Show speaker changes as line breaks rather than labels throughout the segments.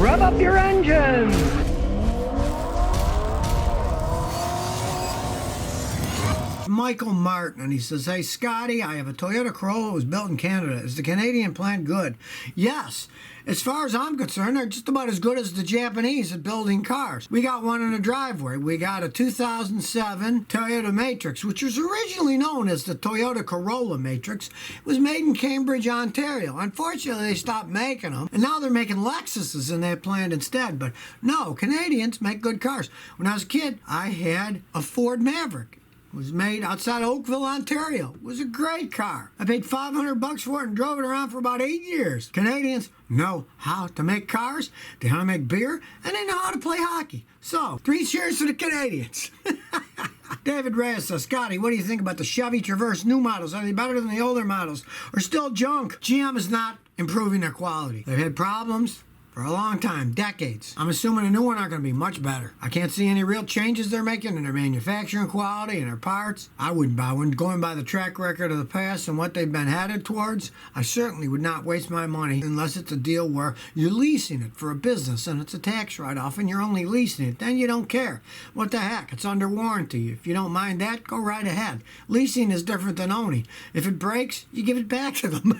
Rev up your engines!
Michael Martin, and he says, "Hey Scotty, I have a Toyota Corolla that was built in Canada. Is the Canadian plant good?" Yes. As far as I'm concerned, they're just about as good as the Japanese at building cars. We got one in the driveway. We got a 2007 Toyota Matrix, which was originally known as the Toyota Corolla Matrix. It was made in Cambridge, Ontario. Unfortunately, they stopped making them, and now they're making Lexuses in that plant instead. But no, Canadians make good cars. When I was a kid, I had a Ford Maverick. It was made outside Oakville, Ontario. It was a great car. I paid $500 for it and drove it around for about 8 years. Canadians know how to make cars, they know how to make beer, and they know how to play hockey. So, 3 cheers for the Canadians. David Reyes says, "Scotty, what do you think about the Chevy Traverse new models? Are they better than the older models or still junk?" GM is not improving their quality. They've had problems for a long time, decades. I'm assuming the new one aren't going to be much better. I can't see any real changes they're making in their manufacturing quality and their parts. I wouldn't buy one. Going by the track record of the past and what they've been headed towards, I certainly would not waste my money unless it's a deal where you're leasing it for a business and it's a tax write-off and you're only leasing it. Then you don't care. What the heck? It's under warranty. If you don't mind that, go right ahead. Leasing is different than owning. If it breaks, you give it back to them.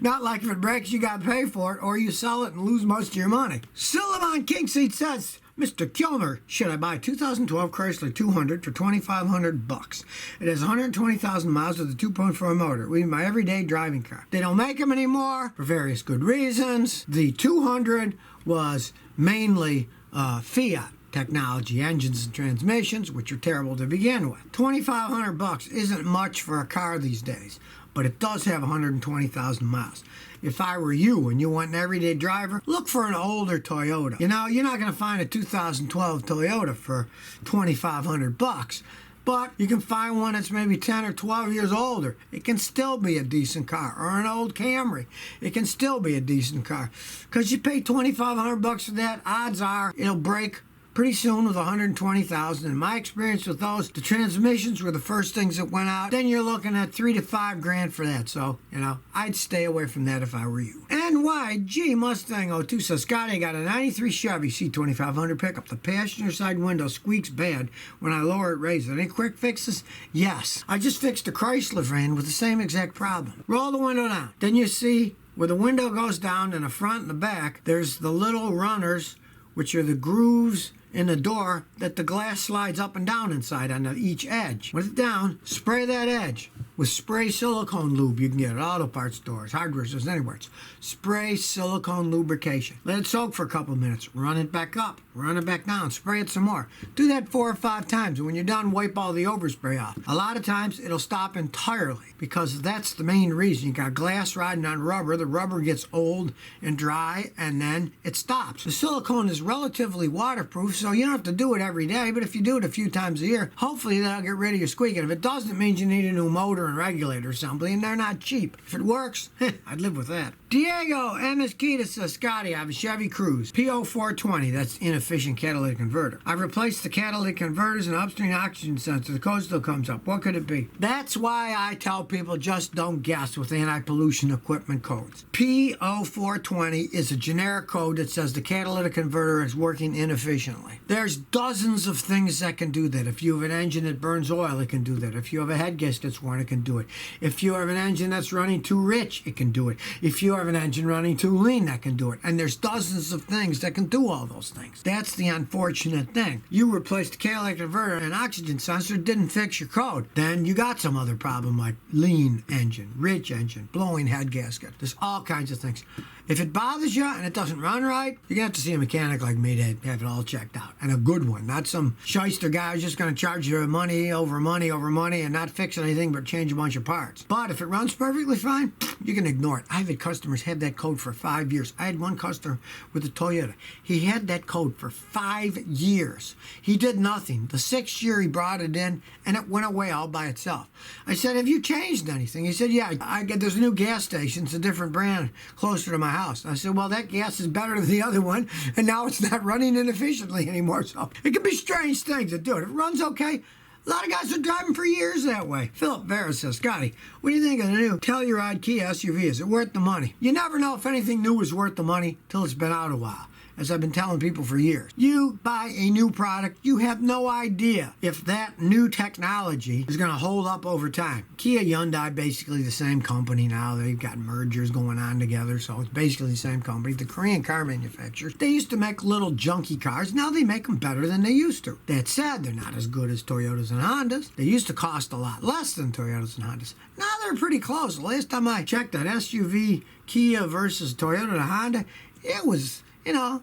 Not like if it breaks, you got to pay for it, or you sell it and lose most of your money. Sullivan Kingseat says, "Mr. Kilmer, should I buy a 2012 Chrysler 200 for $2,500? It has 120,000 miles with a 2.4 motor. It would be my everyday driving car. They don't make them anymore for various good reasons. The 200 was mainly Fiat technology, engines and transmissions, which are terrible to begin with. $2,500 isn't much for a car these days, but it does have 120,000 miles. If I were you and you want an everyday driver, look for an older Toyota. You know, you're not going to find a 2012 Toyota for $2,500, but you can find one that's maybe 10 or 12 years older. It can still be a decent car. Or an old Camry. It can still be a decent car. Because you pay $2,500 for that, odds are it'll break pretty soon with 120,000. In my experience with those, the transmissions were the first things that went out. Then you're looking at $3 to $5 grand for that. So, you know, I'd stay away from that if I were you. NYG Mustang 02 says, "Scotty, I got a 93 Chevy C2500 pickup. The passenger side window squeaks bad when I lower it, raise it. Any quick fixes?" Yes. I just fixed a Chrysler van with the same exact problem. Roll the window down. Then you see where the window goes down in the front and the back, there's the little runners, which are the grooves in the door that the glass slides up and down inside on each edge. With it down, spray that edge with spray silicone lube. You can get it at auto parts stores, hardware stores, anywhere. It's spray silicone lubrication. Let it soak for a couple of minutes. Run it back up. Run it back down. Spray it some more. Do that 4 or 5 times. And when you're done, wipe all the overspray off. A lot of times, it'll stop entirely because that's the main reason. You got glass riding on rubber. The rubber gets old and dry, and then it stops. The silicone is relatively waterproof, so you don't have to do it every day. But if you do it a few times a year, hopefully that'll get rid of your squeaking. If it doesn't, it means you need a new motor and regulator or something, and they're not cheap. If it works, I'd live with that. Diego Mesquita says, "Scotty, I have a Chevy Cruze PO420. That's inefficient catalytic converter. I've replaced the catalytic converters and upstream oxygen sensor. The code still comes up. What could it be?" That's why I tell people just don't guess with anti-pollution equipment codes. PO420 is a generic code that says the catalytic converter is working inefficiently. There's dozens of things that can do that. If you have an engine that burns oil, it can do that. If you have a head gasket that's worn, it can do it. If you have an engine that's running too rich, it can do it. If you have an engine running too lean, that can do it. And there's dozens of things that can do all those things. That's the unfortunate thing. You replaced the catalytic converter and oxygen sensor, didn't fix your code. Then you got some other problem like lean engine, rich engine, blowing head gasket. There's all kinds of things. If it bothers you and it doesn't run right, you're going to have to see a mechanic like me to have it all checked out. And a good one, not some shyster guy who's just going to charge you money over money over money and not fix anything but change a bunch of parts. But if it runs perfectly fine, you can ignore it. I've had customers have that code for 5 years. I had one customer with a Toyota. He had that code for 5 years. He did nothing. The 6th year he brought it in and it went away all by itself. I said, "Have you changed anything?" He said, "Yeah, there's a new gas station. It's a different brand closer to my house." I said, "Well, that gas is better than the other one, and now it's not running inefficiently anymore." So it can be strange things that do it. If it runs okay, A lot of guys are driving for years that way. Philip Vera says, Scotty, what do you think of the new Telluride Kia SUV? Is it worth the money? You never know if anything new is worth the money till it's been out a while. As I've been telling people for years, you buy a new product, you have no idea if that new technology is going to hold up over time. Kia Hyundai, basically the same company now. They've got mergers going on together, so it's basically the same company. The Korean car manufacturers, they used to make little junky cars. Now they make them better than they used to. That said, they're not as good as Toyotas and Hondas. They used to cost a lot less than Toyotas and Hondas. Now they're pretty close. The last time I checked that SUV Kia versus Toyota and Honda, it was,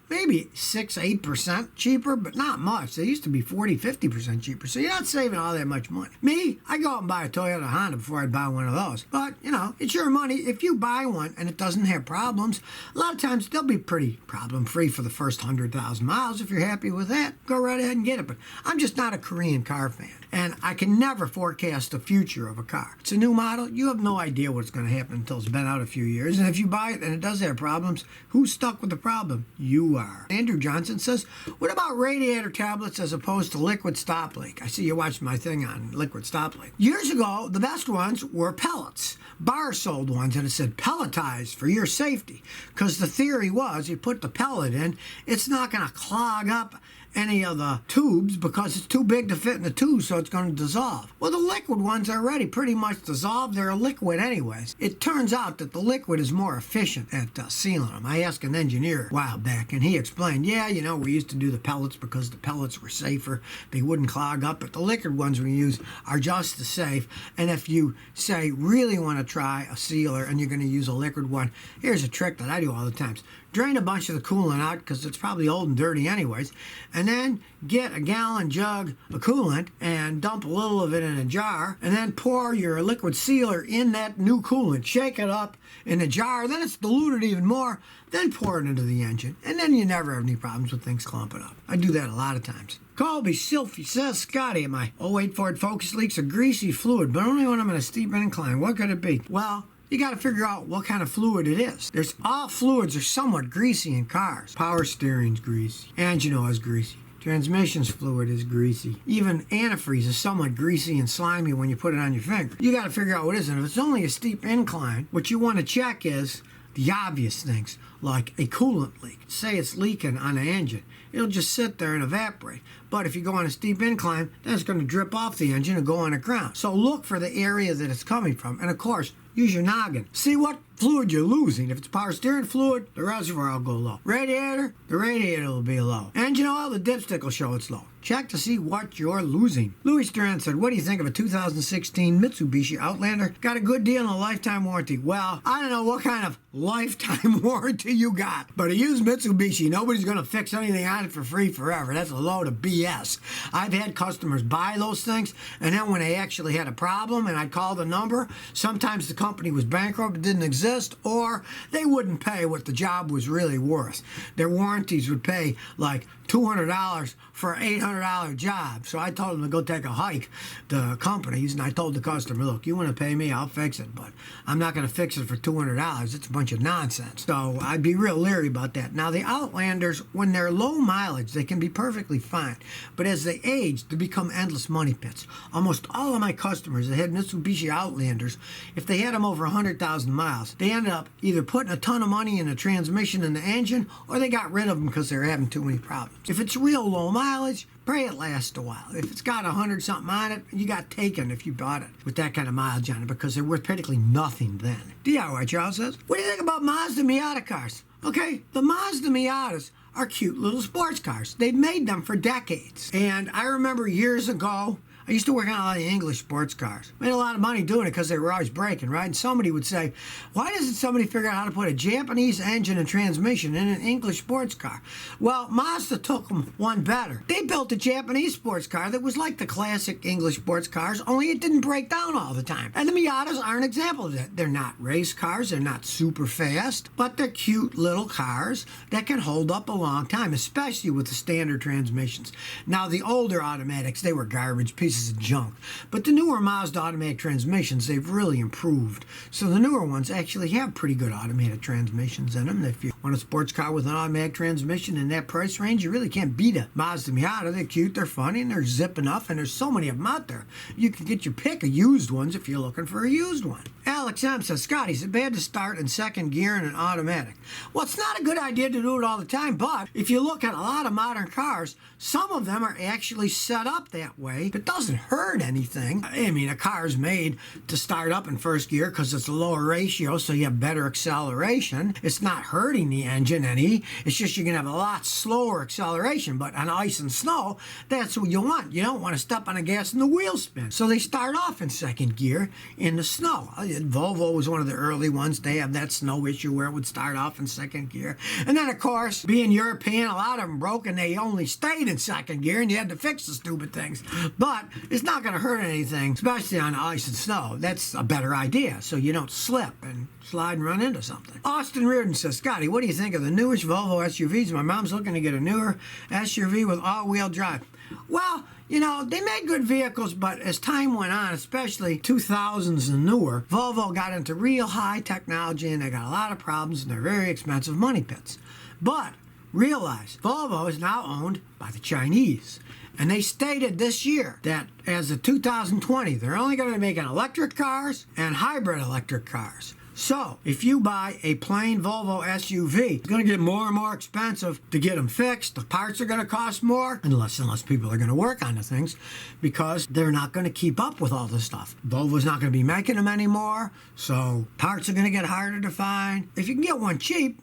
maybe 6-8% cheaper, but not much. They used to be 40-50% cheaper, so you're not saving all that much money. Me, I go out and buy a Toyota Honda before I'd buy one of those. But, it's your money. If you buy one and it doesn't have problems, a lot of times they'll be pretty problem-free for the first 100,000 miles. If you're happy with that, go right ahead and get it. But I'm just not a Korean car fan, and I can never forecast the future of a car. It's a new model. You have no idea what's going to happen until it's been out a few years, and if you buy it and it does have problems, who's stuck with the problem? You are. Andrew Johnson says, what about radiator tablets as opposed to liquid stop leak? I see you watched my thing on liquid stop leak. Years ago, the best ones were pellets. Bar sold ones, and it said pelletized for your safety, because the theory was you put the pellet in, it's not going to clog up any of the tubes because it's too big to fit in the tube, so it's going to dissolve. Well, the liquid ones are already pretty much dissolved. They're a liquid anyways. It turns out that the liquid is more efficient at sealing them. I asked an engineer a while back, and he explained, we used to do the pellets because the pellets were safer. They wouldn't clog up, but the liquid ones we use are just as safe. And if you, say, really want to try a sealer and you're going to use a liquid one, here's a trick that I do all the time. Drain a bunch of the coolant out because it's probably old and dirty anyways, and then get a gallon jug of coolant and dump a little of it in a jar, and then pour your liquid sealer in that new coolant. Shake it up in a jar, then it's diluted even more, then pour it into the engine, and then you never have any problems with things clumping up. I do that a lot of times. Colby Silphy says, Scotty, my '08 Ford Focus leaks a greasy fluid, but only when I'm in a steep incline. What could it be? Well, you got to figure out what kind of fluid it is. All fluids are somewhat greasy in cars. Power steering's greasy. Engine oil is greasy. Transmission's fluid is greasy. Even antifreeze is somewhat greasy and slimy when you put it on your finger. You got to figure out what it is. And if it's only a steep incline, what you want to check is the obvious things, like a coolant leak. Say it's leaking on the engine. It'll just sit there and evaporate. But if you go on a steep incline, then it's going to drip off the engine and go on the ground. So look for the area that it's coming from. And of course, use your noggin. See what fluid you're losing. If it's power steering fluid, the reservoir will go low. Radiator, the radiator will be low. Engine oil, the dipstick will show it's low. Check to see what you're losing. Louis Strand said, what do you think of a 2016 Mitsubishi Outlander? Got a good deal and a lifetime warranty. Well, I don't know what kind of lifetime warranty you got, but a used Mitsubishi, nobody's going to fix anything on it for free forever. That's a load of BS. I've had customers buy those things, and then when they actually had a problem and I called the number, sometimes the company was bankrupt, it didn't exist, or they wouldn't pay what the job was really worth. Their warranties would pay like $200 for an $800 job. So I told them to go take a hike to companies, and I told the customer, look, you want to pay me, I'll fix it, but I'm not going to fix it for $200. It's a bunch of nonsense. So I'd be real leery about that. Now, the Outlanders, when they're low mileage, they can be perfectly fine. But as they age, they become endless money pits. Almost all of my customers that had Mitsubishi Outlanders, if they had them over 100,000 miles, they ended up either putting a ton of money in the transmission and the engine, or they got rid of them because they were having too many problems. If it's real low mileage, pray it lasts a while. If it's got 100-something on it, you got taken if you bought it with that kind of mileage on it because they're worth practically nothing then. DIY Charles says, what do you think about Mazda Miata cars? Okay, the Mazda Miatas are cute little sports cars. They've made them for decades. And I remember years ago, I used to work on a lot of English sports cars. Made a lot of money doing it because they were always breaking, right? And somebody would say, why doesn't somebody figure out how to put a Japanese engine and transmission in an English sports car? Well, Mazda took them one better. They built a Japanese sports car that was like the classic English sports cars, only it didn't break down all the time. And the Miatas are an example of that. They're not race cars, they're not super fast, but they're cute little cars that can hold up a long time, especially with the standard transmissions. Now, the older automatics, they were garbage pieces pieces of junk. But the newer Mazda automatic transmissions, they've really improved. So the newer ones actually have pretty good automatic transmissions in them. If you want a sports car with an automatic transmission in that price range, you really can't beat a Mazda Miata. They're cute, they're funny, and they're zip enough, and there's so many of them out there. You can get your pick of used ones if you're looking for a used one. Alex M. says, Scotty, is it bad to start in second gear in an automatic? Well, it's not a good idea to do it all the time, but if you look at a lot of modern cars, some of them are actually set up that way. It doesn't hurt anything. I mean, a car is made to start up in first gear because it's a lower ratio, so you have better acceleration. It's not hurting the engine any. It's just you're going to have a lot slower acceleration. But on ice and snow, that's what you want. You don't want to step on the gas and the wheels spin. So they start off in second gear in the snow. Volvo was one of the early ones. They have that snow issue where it would start off in second gear. And then, of course, being European, a lot of them broke and they only stayed in second gear and you had to fix the stupid things. But it's not going to hurt anything, especially on ice and snow. That's a better idea so you don't slip and slide and run into something. Austin Reardon says, Scotty, what do you think of the newish Volvo SUVs? My mom's looking to get a newer SUV with all-wheel drive. Well, you know, they made good vehicles, but as time went on, especially 2000s and newer, Volvo got into real high technology and they got a lot of problems and they're very expensive money pits. But realize, Volvo is now owned by the Chinese. And they stated this year that as of 2020, they're only going to be making electric cars and hybrid electric cars. So, if you buy a plain Volvo SUV, it's going to get more and more expensive to get them fixed. The parts are going to cost more, unless people are going to work on the things, because they're not going to keep up with all this stuff. Volvo's not going to be making them anymore, so parts are going to get harder to find. If you can get one cheap,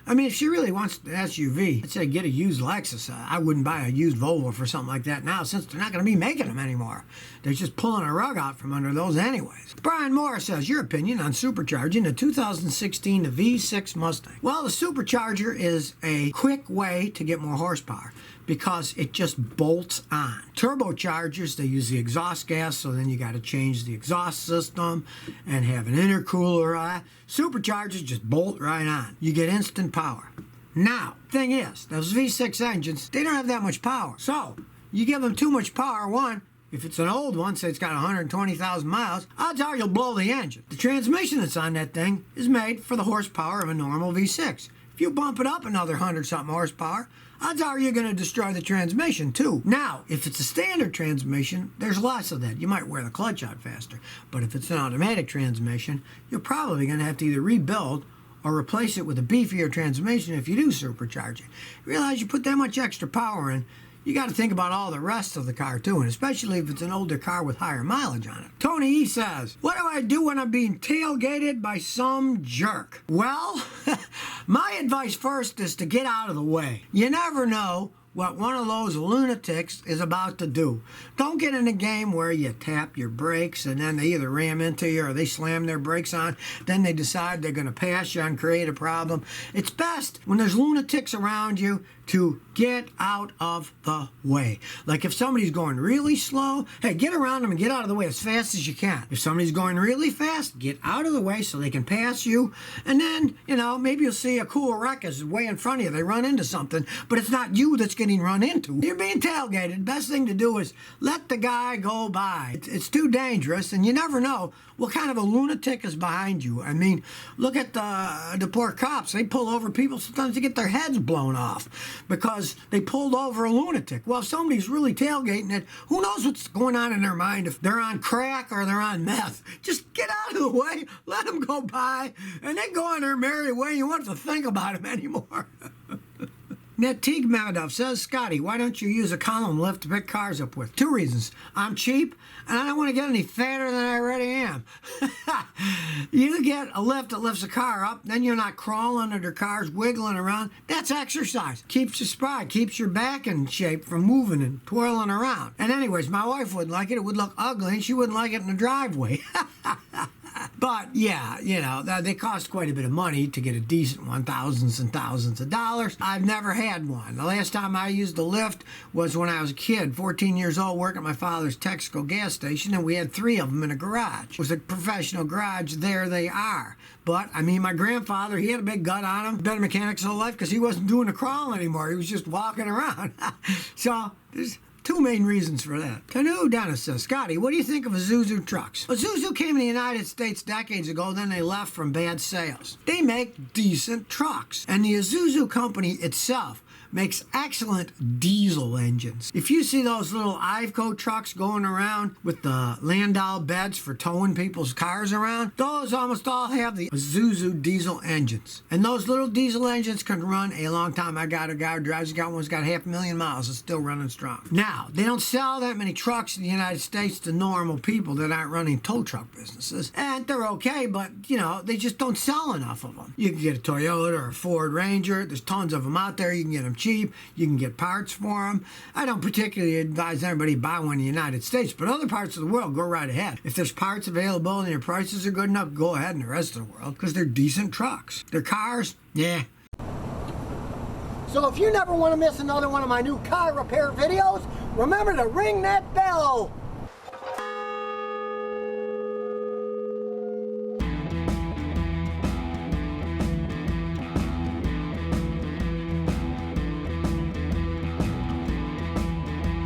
I mean, if she really wants an SUV, I'd say get a used Lexus. I wouldn't buy a used Volvo for something like that now, since they're not going to be making them anymore. They're just pulling a rug out from under those anyways. Brian Moore says, your opinion on supercharging the 2016 V6 Mustang. Well, the supercharger is a quick way to get more horsepower because it just bolts on. Turbochargers, they use the exhaust gas, so then you got to change the exhaust system and have an intercooler. Superchargers just bolt right on. You get instant power. Now, thing is, those V6 engines, they don't have that much power. So, you give them too much power, one, if it's an old one, say it's got 120,000 miles, odds are you'll blow the engine. The transmission that's on that thing is made for the horsepower of a normal V6. If you bump it up another 100-something horsepower, odds are you're going to destroy the transmission too. Now, if it's a standard transmission, there's less of that. You might wear the clutch out faster. But if it's an automatic transmission, you're probably going to have to either rebuild or replace it with a beefier transmission if you do supercharging. Realize you put that much extra power in, you got to think about all the rest of the car too, and especially if it's an older car with higher mileage on it. Tony E says, what do I do when I'm being tailgated by some jerk? Well, my advice first is to get out of the way. You never know what one of those lunatics is about to do. Don't get in a game where you tap your brakes and then they either ram into you or they slam their brakes on. Then they decide they're going to pass you and create a problem. It's best when there's lunatics around you to get out of the way. Like if somebody's going really slow, hey, get around them and get out of the way as fast as you can. If somebody's going really fast, get out of the way so they can pass you. And then, you know, maybe you'll see a cool wreck is way in front of you. They run into something, but it's not you that's getting run into. You're being tailgated. Best thing to do is let the guy go by. It's too dangerous, and you never know what kind of a lunatic is behind you. I mean, look at the poor cops. They pull over people sometimes to get their heads blown off because they pulled over a lunatic. Well, if somebody's really tailgating it, who knows what's going on in their mind, if they're on crack or they're on meth. Just get out of the way, let them go by, and then go on their merry way. You won't have to think about them anymore. Teague Madoff says, Scotty, why don't you use a column lift to pick cars up with? 2 reasons. I'm cheap, and I don't want to get any fatter than I already am. You get a lift that lifts a car up, then you're not crawling under cars, wiggling around. That's exercise. Keeps you spry, keeps your back in shape from moving and twirling around. And anyways, my wife wouldn't like it. It would look ugly, and she wouldn't like it in the driveway. But, yeah, you know, they cost quite a bit of money to get a decent one, thousands and thousands of dollars. I've never had one. The last time I used a lift was when I was a kid, 14 years old, working at my father's Texaco gas station, and we had 3 of them in a garage. It was a professional garage. There they are. But, I mean, my grandfather, he had a big gut on him. Been a mechanic his whole life because he wasn't doing the crawl anymore. He was just walking around. So, there's Two main reasons for that. Canoe Dennis says, Scotty, what do you think of Isuzu trucks? Isuzu came in the United States decades ago, then they left from bad sales. They make decent trucks, and the Isuzu company itself makes excellent diesel engines. If you see those little Iveco trucks going around with the Landau beds for towing people's cars around, those almost all have the Isuzu diesel engines. And those little diesel engines can run a long time. I got a guy who drives, got one's got 500,000 miles, it's still running strong. Now, they don't sell that many trucks in the United States to normal people that aren't running tow truck businesses. And they're okay, but, you know, they just don't sell enough of them. You can get a Toyota or a Ford Ranger. There's tons of them out there. You can get them cheap. You can get parts for them. I don't particularly advise everybody buy one in the United States, but other parts of the world, go right ahead. If there's parts available and your prices are good enough, go ahead in the rest of the world, because they're decent trucks. They're cars, yeah. So if you never want to miss another one of my new car repair videos, remember to ring that bell.